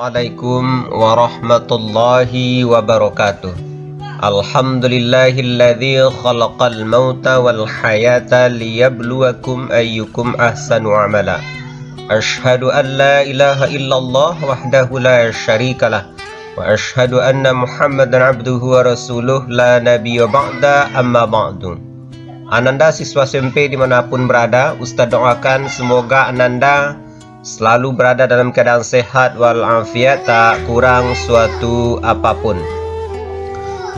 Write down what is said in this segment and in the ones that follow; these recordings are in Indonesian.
Assalamualaikum warahmatullahi wabarakatuh. Alhamdulillahilladzi khalaqal mauta wal hayata liyabluwakum ayyukum ahsanu amala. Ashhadu an la ilaha illallah wahdahu la syarikalah wa ashhadu anna Muhammadan abduhu wa rasuluh la nabiyya ba'da amma ba'du. Ananda siswa SMP dimanapun berada, Ustaz doakan semoga Ananda selalu berada dalam keadaan sehat walafiat, tak kurang suatu apapun.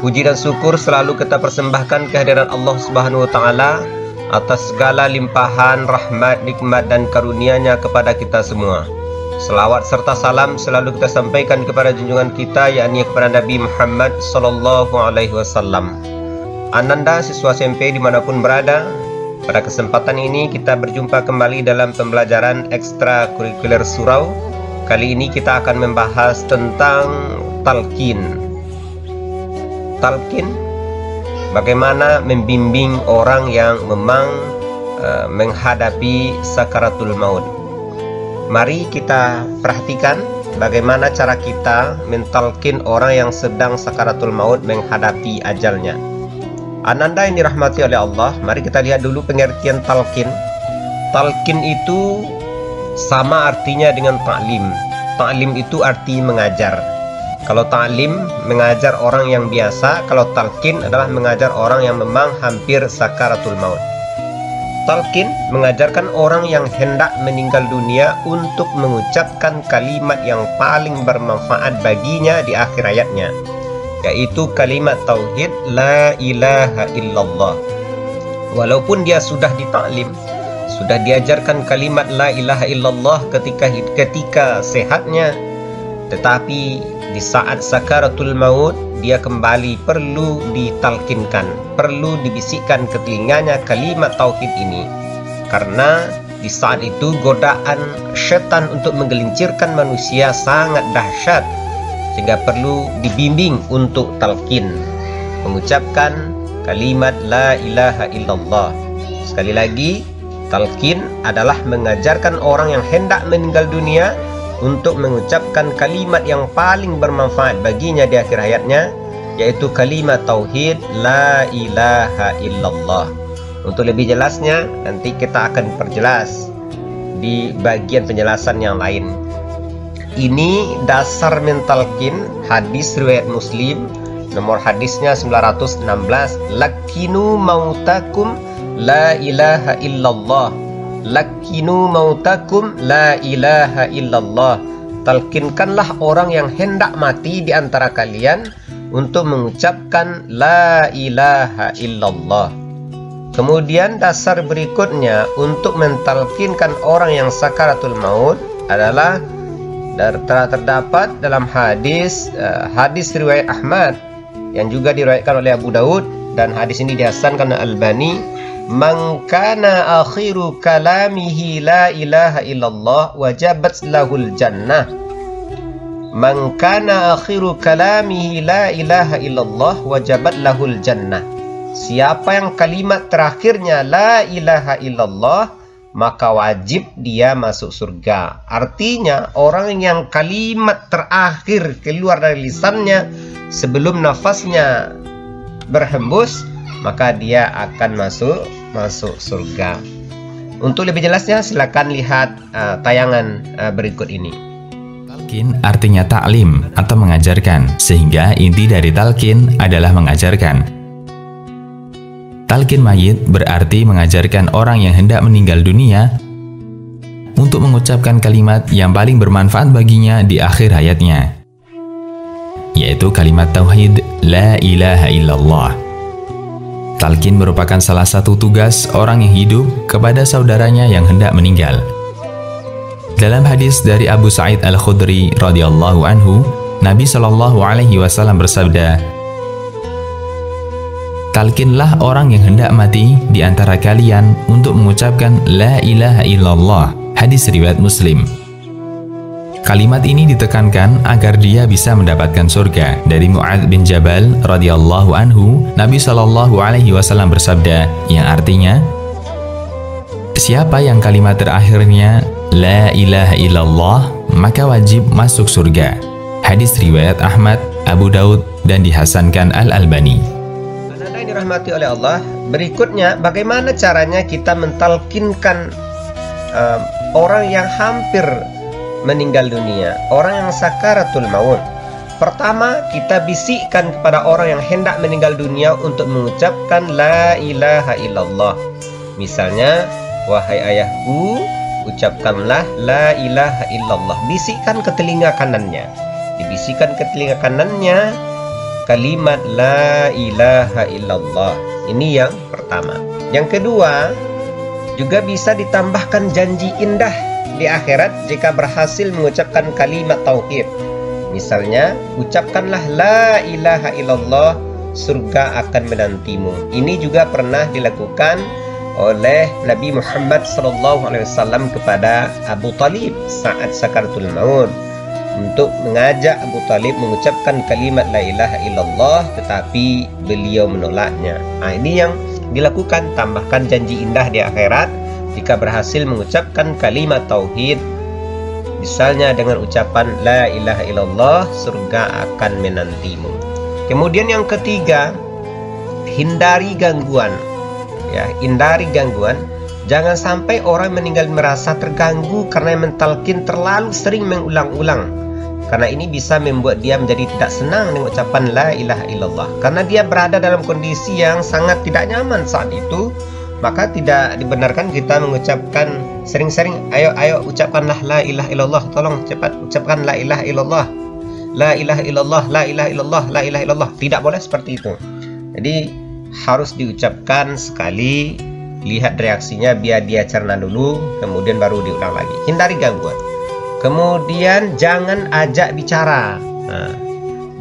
Puji dan syukur selalu kita persembahkan kehadiran Allah Subhanahu wa taala atas segala limpahan rahmat, nikmat dan karunia-Nya kepada kita semua. Selawat serta salam selalu kita sampaikan kepada junjungan kita, yakni kepada Nabi Muhammad sallallahu alaihi wasallam. Ananda siswa SMP dimanapun berada, pada kesempatan ini kita berjumpa kembali dalam pembelajaran ekstrakurikuler surau. Kali ini kita akan membahas tentang talqin. Talqin, bagaimana membimbing orang yang memang menghadapi sakaratul maut. Mari kita perhatikan bagaimana cara kita mentalqin orang yang sedang sakaratul maut menghadapi ajalnya. Ananda yang dirahmati oleh Allah, mari kita lihat dulu pengertian talqin. Talqin itu sama artinya dengan ta'lim. Ta'lim itu arti mengajar. Kalau ta'lim mengajar orang yang biasa, kalau talqin adalah mengajar orang yang memang hampir sakaratul maut. Talqin mengajarkan orang yang hendak meninggal dunia untuk mengucapkan kalimat yang paling bermanfaat baginya di akhir hayatnya, yaitu kalimat tauhid la ilaha illallah. Walaupun dia sudah ditaklim, sudah diajarkan kalimat la ilaha illallah ketika sehatnya, tetapi di saat sakaratul maut dia kembali perlu ditalkinkan, perlu dibisikkan ke telinganya kalimat tauhid ini, karena di saat itu godaan syaitan untuk menggelincirkan manusia sangat dahsyat, sehingga perlu dibimbing untuk talqin, mengucapkan kalimat la ilaha illallah. Sekali lagi, talqin adalah mengajarkan orang yang hendak meninggal dunia untuk mengucapkan kalimat yang paling bermanfaat baginya di akhir hayatnya, yaitu kalimat tauhid la ilaha illallah. Untuk lebih jelasnya nanti kita akan perjelas di bagian penjelasan yang lain. Ini dasar mentalqin, hadis riwayat Muslim, nomor hadisnya 916. Lakinu mautakum la ilaha illallah. Lakinu mautakum la ilaha illallah. Talqinkanlah orang yang hendak mati di antara kalian untuk mengucapkan la ilaha illallah. Kemudian dasar berikutnya untuk mentalqinkan orang yang sakaratul maut adalah telah terdapat dalam hadis riwayat Ahmad yang juga diriwayatkan oleh Abu Daud, dan hadis ini dihasankan oleh Albani. Man kana akhiru kalamihi la ilaha illallah wajabat lahul jannah. Man kana akhiru kalamihi la ilaha illallah wajabat lahul jannah. Siapa yang kalimat terakhirnya la ilaha illallah, maka wajib dia masuk surga. Artinya orang yang kalimat terakhir keluar dari lisannya sebelum nafasnya berhembus, maka dia akan masuk surga. Untuk lebih jelasnya silakan lihat tayangan berikut ini. Talqin artinya taklim atau mengajarkan, sehingga inti dari talqin adalah mengajarkan. Talqin mayit berarti mengajarkan orang yang hendak meninggal dunia untuk mengucapkan kalimat yang paling bermanfaat baginya di akhir hayatnya, yaitu kalimat tauhid la ilaha illallah. Talqin merupakan salah satu tugas orang yang hidup kepada saudaranya yang hendak meninggal. Dalam hadis dari Abu Sa'id Al-Khudri radhiyallahu anhu, Nabi Shallallahu alaihi wasallam bersabda, "Talqinlah orang yang hendak mati di antara kalian untuk mengucapkan la ilaha illallah." Hadis riwayat Muslim. Kalimat ini ditekankan agar dia bisa mendapatkan surga. Dari Mu'adz bin Jabal radhiyallahu anhu, Nabi Shallallahu alaihi wasallam bersabda, yang artinya, siapa yang kalimat terakhirnya la ilaha illallah, maka wajib masuk surga. Hadis riwayat Ahmad, Abu Daud, dan dihasankan Al-Albani. Anda yang dirahmati oleh Allah, berikutnya bagaimana caranya kita mentalkinkan orang yang hampir meninggal dunia, orang yang sakaratul maut. Pertama, kita bisikkan kepada orang yang hendak meninggal dunia untuk mengucapkan la ilaha illallah. Misalnya, wahai ayahku, ucapkanlah la ilaha illallah. Bisikkan ke telinga kanannya. Dibisikkan ke telinga kanannya kalimat la ilaha illallah. Ini yang pertama. Yang kedua, juga bisa ditambahkan janji indah di akhirat jika berhasil mengucapkan kalimat tauhid. Misalnya, ucapkanlah la ilaha illallah, surga akan menantimu. Ini juga pernah dilakukan oleh Nabi Muhammad SAW kepada Abu Talib saat sakaratul maut, untuk mengajak Abu Talib mengucapkan kalimat la ilaha illallah, tetapi beliau menolaknya. Ini yang dilakukan, tambahkan janji indah di akhirat jika berhasil mengucapkan kalimat tauhid. Misalnya dengan ucapan la ilaha illallah, surga akan menantimu. Kemudian yang ketiga, hindari gangguan. Ya, hindari gangguan. Jangan sampai orang meninggal merasa terganggu karena mentalkin terlalu sering mengulang-ulang. Karena ini bisa membuat dia menjadi tidak senang dengan ucapan la ilaha illallah. Karena dia berada dalam kondisi yang sangat tidak nyaman saat itu, maka tidak dibenarkan kita mengucapkan sering-sering, ayo ucapkanlah la ilaha illallah, tolong cepat ucapkan la ilaha illallah, la ilaha illallah, la ilaha illallah, la ilaha illallah. Tidak boleh seperti itu. Jadi harus diucapkan sekali, lihat reaksinya, biar dia cerna dulu, kemudian baru diulang lagi. Hindari gangguan. Kemudian jangan ajak bicara.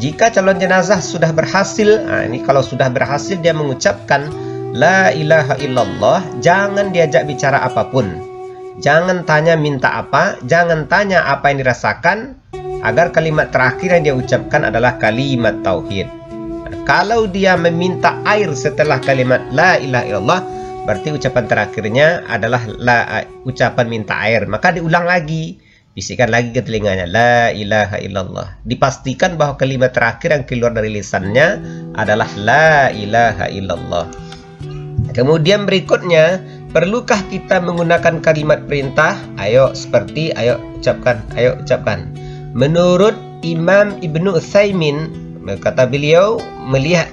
Jika calon jenazah sudah berhasil, ini kalau sudah berhasil dia mengucapkan la ilaha illallah, jangan diajak bicara apapun. Jangan tanya minta apa, jangan tanya apa yang dirasakan, agar kalimat terakhir yang dia ucapkan adalah kalimat tauhid. Kalau dia meminta air setelah kalimat la ilaha illallah, berarti ucapan terakhirnya adalah ucapan minta air. Maka diulang lagi, bisikkan lagi ke telinganya la ilaha illallah. Dipastikan bahwa kalimat terakhir yang keluar dari lisannya adalah la ilaha illallah. Kemudian berikutnya, perlukah kita menggunakan kalimat perintah? Ayo ucapkan. Menurut Imam Ibnu Utsaimin, kata beliau, melihat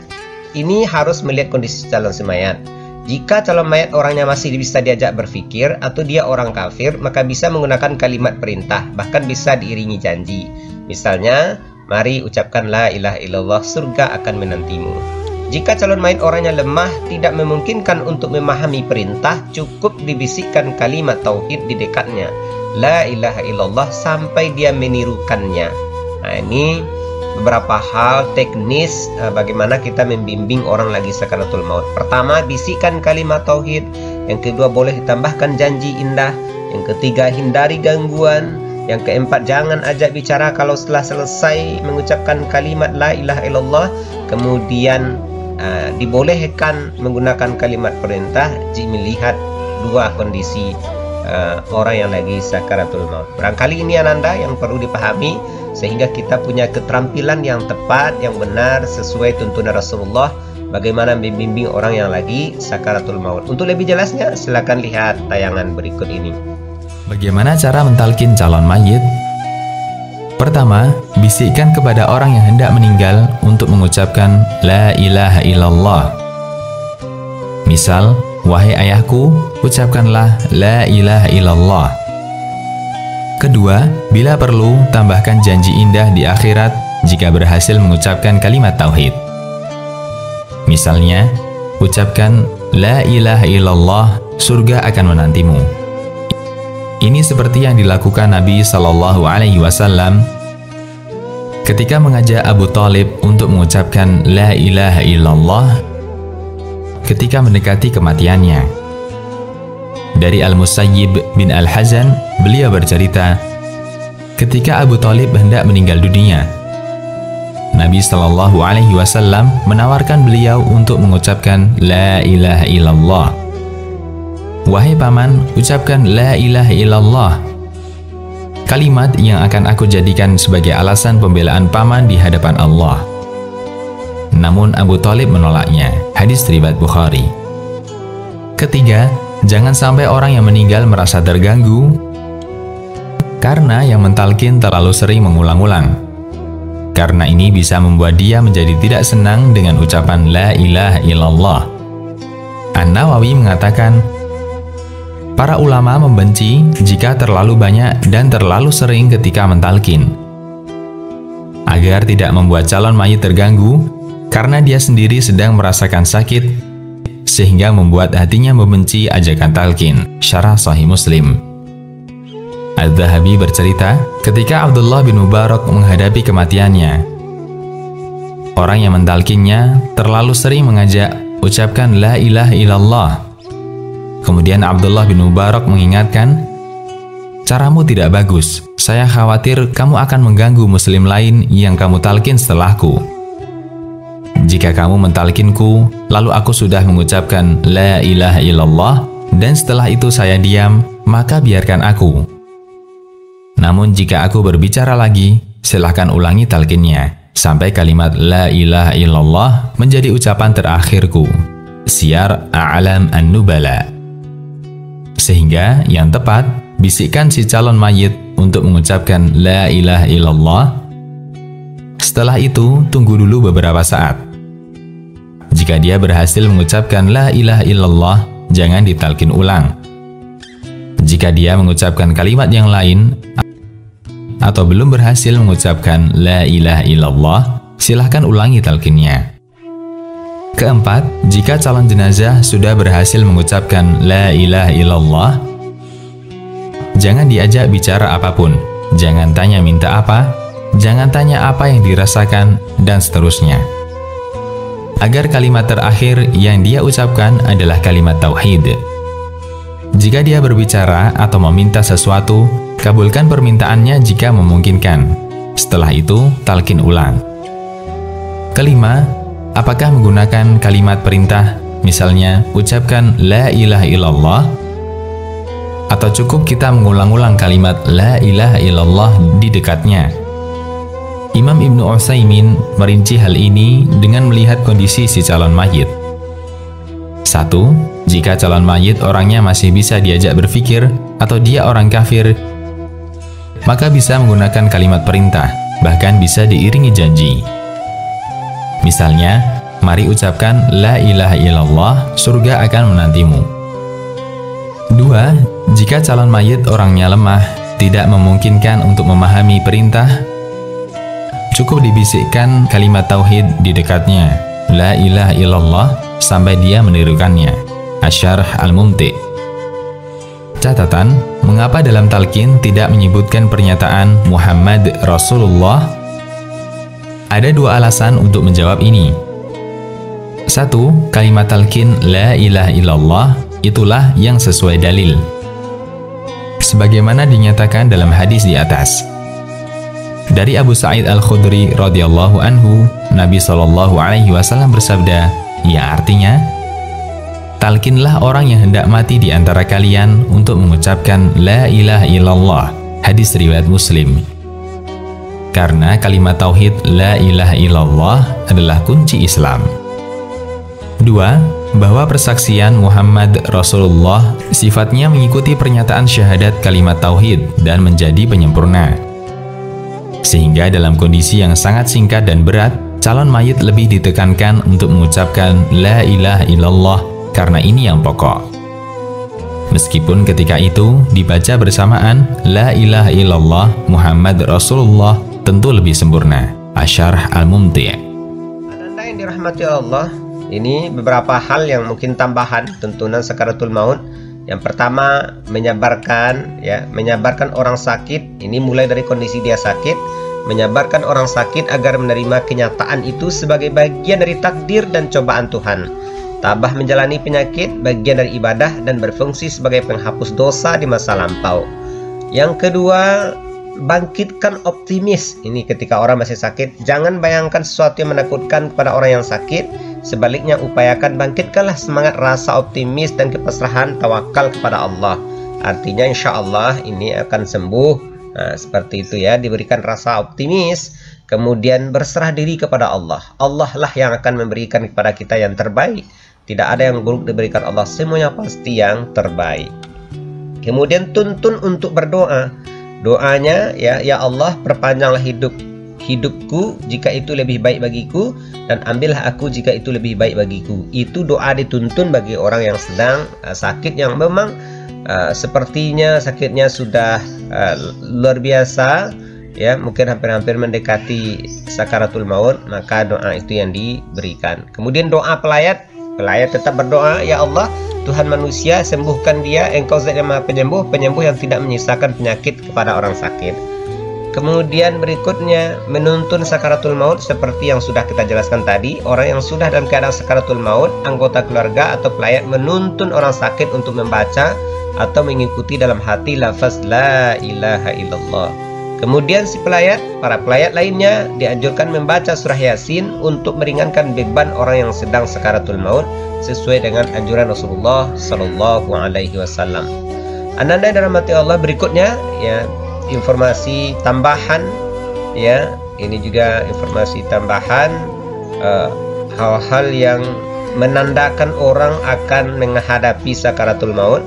ini harus melihat kondisi calon mayat. Jika calon mayat orangnya masih bisa diajak berpikir atau dia orang kafir, maka bisa menggunakan kalimat perintah, bahkan bisa diiringi janji. Misalnya, mari ucapkan la ilaha illallah, surga akan menantimu. Jika calon mayat orangnya lemah, tidak memungkinkan untuk memahami perintah, cukup dibisikkan kalimat tauhid di dekatnya, la ilaha illallah, sampai dia menirukannya. Ini beberapa hal teknis bagaimana kita membimbing orang lagi sakaratul maut. Pertama, bisikkan kalimat tauhid. Yang kedua, boleh ditambahkan janji indah. Yang ketiga, hindari gangguan. Yang keempat, jangan ajak bicara kalau setelah selesai mengucapkan kalimat la ilaha illallah. Kemudian dibolehkan menggunakan kalimat perintah jika melihat dua kondisi orang yang lagi sakaratul maut. Barangkali ini ananda yang perlu dipahami, sehingga kita punya keterampilan yang tepat, yang benar, sesuai tuntunan Rasulullah bagaimana membimbing orang yang lagi sakaratul maut. Untuk lebih jelasnya, silakan lihat tayangan berikut ini. Bagaimana cara mentalkin calon mayit? Pertama, bisikkan kepada orang yang hendak meninggal untuk mengucapkan la ilaha illallah. Misal, wahai ayahku, ucapkanlah la ilaha illallah. Kedua, bila perlu, tambahkan janji indah di akhirat jika berhasil mengucapkan kalimat tauhid. Misalnya, ucapkan la ilaha illallah, surga akan menantimu. Ini seperti yang dilakukan Nabi Shallallahu Alaihi Wasallam ketika mengajak Abu Talib untuk mengucapkan la ilaha illallah ketika mendekati kematiannya. Dari Al-Musayyib bin Al-Hazan, beliau bercerita, ketika Abu Talib hendak meninggal dunia, Nabi Shallallahu Alaihi Wasallam menawarkan beliau untuk mengucapkan la ilaha illallah. Wahai paman, ucapkan la ilaha illallah. kalimat yang akan aku jadikan sebagai alasan pembelaan paman di hadapan Allah. Namun Abu Thalib menolaknya. Hadis riwayat Bukhari. Ketiga, jangan sampai orang yang meninggal merasa terganggu karena yang mentalkin terlalu sering mengulang-ulang. Karena ini bisa membuat dia menjadi tidak senang dengan ucapan La ilaha illallah. An-Nawawi mengatakan, para ulama membenci jika terlalu banyak dan terlalu sering ketika mentalkin. Agar tidak membuat calon mayit terganggu, karena dia sendiri sedang merasakan sakit, sehingga membuat hatinya membenci ajakan talqin. Syarah Sahih Muslim. Al-Dhahabi bercerita, ketika Abdullah bin Mubarak menghadapi kematiannya, orang yang mentalkinnya terlalu sering mengajak, ucapkan La ilaha illallah. Kemudian Abdullah bin Mubarak mengingatkan, caramu tidak bagus, saya khawatir kamu akan mengganggu muslim lain yang kamu talkin setelahku. Jika kamu mentalkinku, lalu aku sudah mengucapkan La ilaha illallah, dan setelah itu saya diam, maka biarkan aku. Namun jika aku berbicara lagi, silahkan ulangi talkinnya, sampai kalimat La ilaha illallah menjadi ucapan terakhirku. Syiar A'lam An-Nubala. Sehingga yang tepat, bisikkan si calon mayit untuk mengucapkan La ilaha illallah. Setelah itu, tunggu dulu beberapa saat. Jika dia berhasil mengucapkan La ilaha illallah, jangan ditalkin ulang. Jika dia mengucapkan kalimat yang lain, atau belum berhasil mengucapkan La ilaha illallah, silahkan ulangi talqinnya. Keempat, jika calon jenazah sudah berhasil mengucapkan La ilaha illallah, jangan diajak bicara apapun, jangan tanya minta apa, jangan tanya apa yang dirasakan, dan seterusnya. Agar kalimat terakhir yang dia ucapkan adalah kalimat tauhid. Jika dia berbicara atau meminta sesuatu, kabulkan permintaannya jika memungkinkan. Setelah itu, talqin ulang. Kelima, apakah menggunakan kalimat perintah, misalnya ucapkan La ilaha illallah, atau cukup kita mengulang-ulang kalimat La ilaha illallah di dekatnya? Imam Ibnu Utsaimin merinci hal ini dengan melihat kondisi si calon mayit. 1. Jika calon mayit orangnya masih bisa diajak berpikir atau dia orang kafir, maka bisa menggunakan kalimat perintah, bahkan bisa diiringi janji. Misalnya, mari ucapkan La ilaha illallah, surga akan menantimu. 2. Jika calon mayit orangnya lemah, tidak memungkinkan untuk memahami perintah, cukup dibisikkan kalimat tauhid di dekatnya, La ilaha illallah, sampai dia menirukannya. Asy-Syarh Al-Mumti'. Catatan, mengapa dalam talqin tidak menyebutkan pernyataan Muhammad Rasulullah? Ada dua alasan untuk menjawab ini. 1. Kalimat talqin La ilaha illallah itulah yang sesuai dalil, sebagaimana dinyatakan dalam hadis di atas. Dari Abu Sa'id Al-Khudri radhiyallahu anhu, Nabi SAW bersabda, yang artinya, talqinlah orang yang hendak mati di antara kalian untuk mengucapkan La ilaha illallah. Hadis riwayat Muslim. Karena kalimat tauhid La ilaha illallah adalah kunci Islam. 2. Bahwa persaksian Muhammad Rasulullah sifatnya mengikuti pernyataan syahadat kalimat tauhid dan menjadi penyempurna. Sehingga dalam kondisi yang sangat singkat dan berat, calon mayit lebih ditekankan untuk mengucapkan La ilaha illallah karena ini yang pokok. Meskipun ketika itu dibaca bersamaan La ilaha illallah Muhammad Rasulullah tentu lebih sempurna. Asy-Syarh Al-Mumti'. Anda yang dirahmati Allah, ini beberapa hal yang mungkin tambahan tuntunan sakaratul maut. Yang pertama, menyabarkan orang sakit. Ini mulai dari kondisi dia sakit, menyabarkan orang sakit agar menerima kenyataan itu sebagai bagian dari takdir dan cobaan Tuhan. Tabah menjalani penyakit, bagian dari ibadah dan berfungsi sebagai penghapus dosa di masa lampau. Yang kedua, bangkitkan optimis. Ini ketika orang masih sakit, jangan bayangkan sesuatu yang menakutkan kepada orang yang sakit. Sebaliknya, upayakan bangkitkanlah semangat rasa optimis dan kepasrahan tawakal kepada Allah. Artinya insya Allah ini akan sembuh Nah, seperti itu ya, diberikan rasa optimis, kemudian berserah diri kepada Allah. Allah lah yang akan memberikan kepada kita yang terbaik. Tidak ada yang buruk diberikan Allah, semuanya pasti yang terbaik. Kemudian tuntun untuk berdoa. Doanya ya Allah, perpanjanglah hidupku jika itu lebih baik bagiku, dan ambillah aku jika itu lebih baik bagiku. Itu doa dituntun bagi orang yang sedang sakit, yang memang sepertinya sakitnya sudah luar biasa ya, mungkin hampir-hampir mendekati sakaratul maut, maka doa itu yang diberikan. Kemudian doa pelayat tetap berdoa, ya Allah Tuhan manusia, sembuhkan dia, Engkau zat yang maha penyembuh, penyembuh yang tidak menyisakan penyakit kepada orang sakit. Kemudian berikutnya menuntun sakaratul maut seperti yang sudah kita jelaskan tadi. Orang yang sudah dalam keadaan sakaratul maut, anggota keluarga atau pelayat menuntun orang sakit untuk membaca atau mengikuti dalam hati lafaz la ilaha illallah. Kemudian si pelayat, para pelayat lainnya dianjurkan membaca surah Yasin untuk meringankan beban orang yang sedang sakaratul maut sesuai dengan anjuran Rasulullah Sallallahu Alaihi Wasallam. Ananda yang dirahmati Allah, berikutnya ya informasi tambahan ya, ini juga informasi tambahan hal-hal yang menandakan orang akan menghadapi sakaratul maut.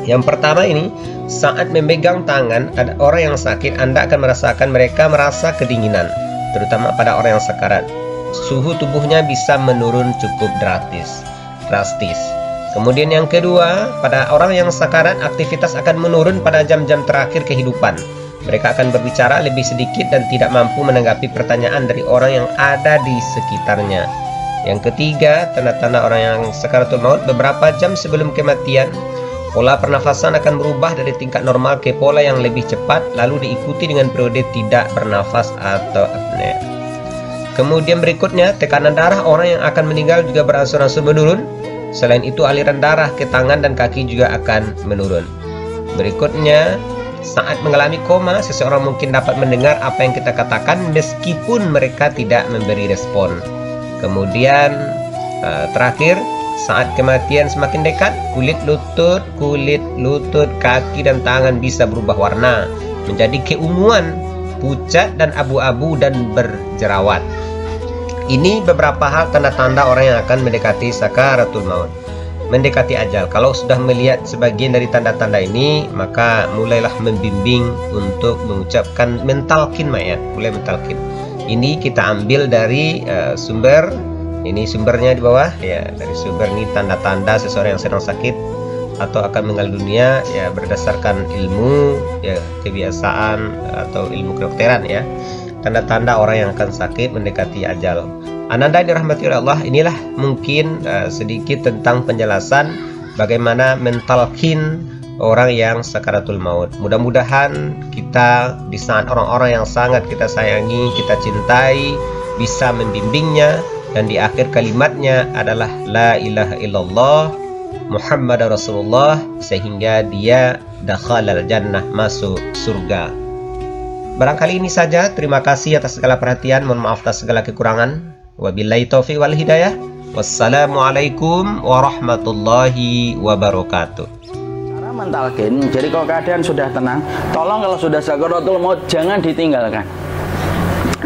Yang pertama ini, saat memegang tangan ada orang yang sakit, Anda akan merasakan mereka merasa kedinginan, terutama pada orang yang sakarat. Suhu tubuhnya bisa menurun cukup drastis. Kemudian yang kedua, pada orang yang sakarat aktivitas akan menurun pada jam-jam terakhir kehidupan. Mereka akan berbicara lebih sedikit dan tidak mampu menanggapi pertanyaan dari orang yang ada di sekitarnya. Yang ketiga, tanda-tanda orang yang sakaratul maut, beberapa jam sebelum kematian, pola pernafasan akan berubah dari tingkat normal ke pola yang lebih cepat, lalu diikuti dengan periode tidak bernafas atau apnea. Kemudian berikutnya, tekanan darah orang yang akan meninggal juga berangsur-angsur menurun. Selain itu, aliran darah ke tangan dan kaki juga akan menurun. Berikutnya, saat mengalami koma, seseorang mungkin dapat mendengar apa yang kita katakan meskipun mereka tidak memberi respon. Kemudian terakhir, saat kematian semakin dekat, kulit lutut, kaki dan tangan bisa berubah warna menjadi keunguan, pucat dan abu-abu dan berjerawat. Ini beberapa hal tanda-tanda orang yang akan mendekati sakaratul maut, mendekati ajal. Kalau sudah melihat sebagian dari tanda-tanda ini, maka mulailah membimbing untuk mengucapkan mentalkin mayat, mulai mentalkin. Ini kita ambil dari sumber, ini sumbernya di bawah ya, dari sumber ini tanda-tanda seseorang yang sedang sakit atau akan meninggal dunia ya, berdasarkan ilmu ya, kebiasaan atau ilmu kedokteran ya. Tanda-tanda orang yang akan sakit mendekati ajal. Ananda dirahmati oleh Allah, inilah mungkin sedikit tentang penjelasan bagaimana mentalkin orang yang sakaratul maut. Mudah-mudahan kita di saat orang-orang yang sangat kita sayangi, kita cintai, bisa membimbingnya, dan di akhir kalimatnya adalah la ilaha illallah Muhammad Rasulullah, sehingga dia dakhalal jannah, masuk surga. Barangkali ini saja. Terima kasih atas segala perhatian. Mohon maaf atas segala kekurangan. Wabillahi taufiq wal hidayah. Wassalamualaikum warahmatullahi wabarakatuh. Cara mentalkin, jadi kalau keadaan sudah tenang, tolong kalau sudah sakaratul maut jangan ditinggalkan.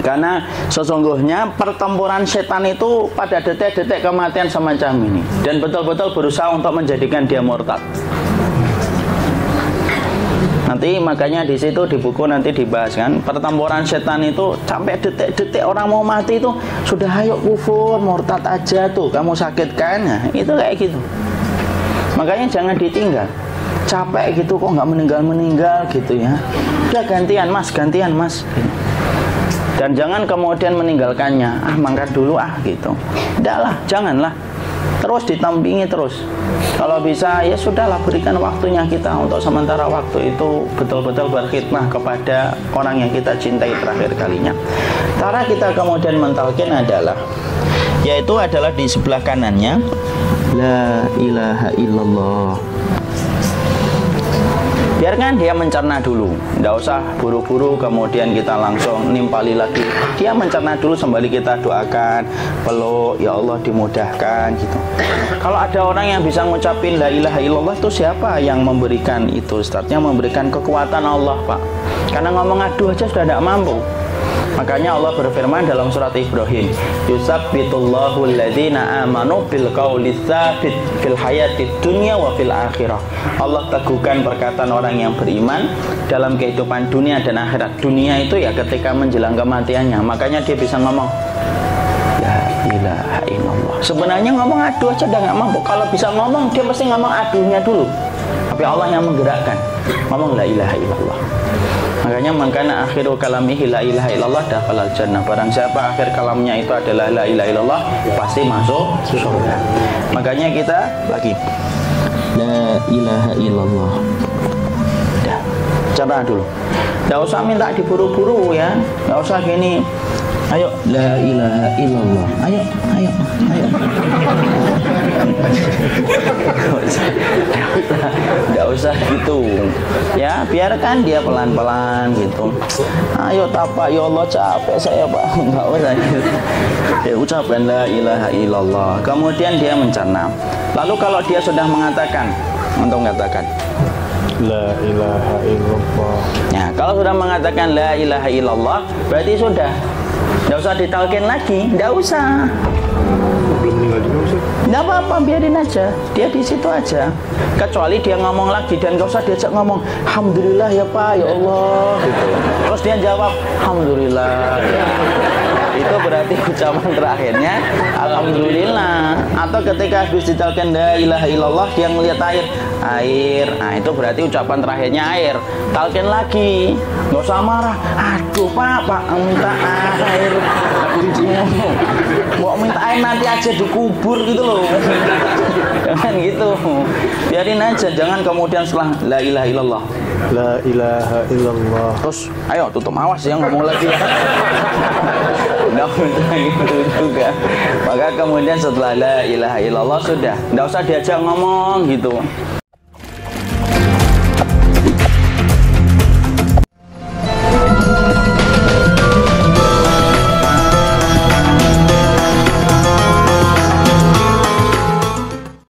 Karena sesungguhnya pertempuran setan itu pada detik-detik kematian semacam ini, dan betul-betul berusaha untuk menjadikan dia murtad. Nanti makanya di situ di buku nanti dibahas kan, pertempuran setan itu sampai detik-detik orang mau mati itu sudah ayo kufur, murtad aja tuh, kamu sakit kan, nah, itu kayak gitu. Makanya jangan ditinggal. Capek gitu kok nggak meninggal gitu ya. Udah gantian mas. Dan jangan kemudian meninggalkannya. Mangkat dulu gitu. Udahlah, janganlah. Terus ditampingi terus. Kalau bisa ya sudahlah, berikan waktunya kita untuk sementara waktu itu betul-betul berkhidmah kepada orang yang kita cintai terakhir kalinya. Cara kita kemudian mentalkin adalah, yaitu adalah di sebelah kanannya la ilaha illallah. Biarkan dia mencerna dulu, tidak usah buru-buru kemudian kita langsung nimpali lagi. Dia mencerna dulu sembari kita doakan, peluk, ya Allah dimudahkan gitu. Kalau ada orang yang bisa ngucapin la ilaha illallah, itu siapa yang memberikan itu? Ustadznya memberikan kekuatan Allah, Pak. Karena ngomong aduh aja sudah tidak mampu. Makanya Allah berfirman dalam surat Ibrahim, yusabbitullahu alladhina amanu bil qawli tsabit fil hayatid dunya wa fil akhirah. Allah teguhkan perkataan orang yang beriman dalam kehidupan dunia dan akhirat. Dunia itu ya ketika menjelang kematiannya. Makanya dia bisa ngomong la ilaha illallah. Sebenarnya ngomong aduh aja udah nggak mampu. Kalau bisa ngomong, dia pasti ngomong aduhnya dulu. Tapi Allah yang menggerakkan, ngomong la ilaha illallah. Makanya makana akhiru kalamihi la ilaha illallah dakhalal jannah. Barang siapa akhir kalamnya itu adalah la ilaha illallah, pasti masuk surga. Makanya kita lagi la ilaha illallah. Dah, cara dulu. Enggak usah minta diburu-buru ya. Enggak usah gini. Ayo la ilaha illallah. Ayo. Enggak usah gitu. Ya, biarkan dia pelan-pelan gitu. Ayo tapak, ya Allah capek saya, Pak. Enggak usah gitu. Ya, ucapkan la ilaha illallah. Kemudian dia mencerna. Lalu kalau dia sudah mengatakan, untuk mengatakan La ilaha illallah. Ya, kalau sudah mengatakan la ilaha illallah, berarti sudah. Nggak usah ditalkin lagi, nggak usah. Belum meninggal juga, Ustaz? Nggak apa-apa, biarin aja. Dia di situ aja. Kecuali dia ngomong lagi dan nggak usah diajak ngomong alhamdulillah ya Pak, ya Allah gitu. Terus dia jawab alhamdulillah. Itu berarti ucapan terakhirnya alhamdulillah. Atau ketika habis ditalkan la ilaha illallah, dia melihat air. Nah, itu berarti ucapan terakhirnya air. Talkin lagi, nggak usah marah. Aduh Pak minta air. Mau minta air nanti aja dikubur gitu loh. Jangan gitu. Biarin aja, jangan kemudian setelah la ilaha illallah. La ilaha illallah. Terus ayo tutup, awas ya ngomong lagi ya. Nggak minta gitu juga. Maka kemudian setelah la ilaha illallah sudah, nggak usah diajak ngomong gitu.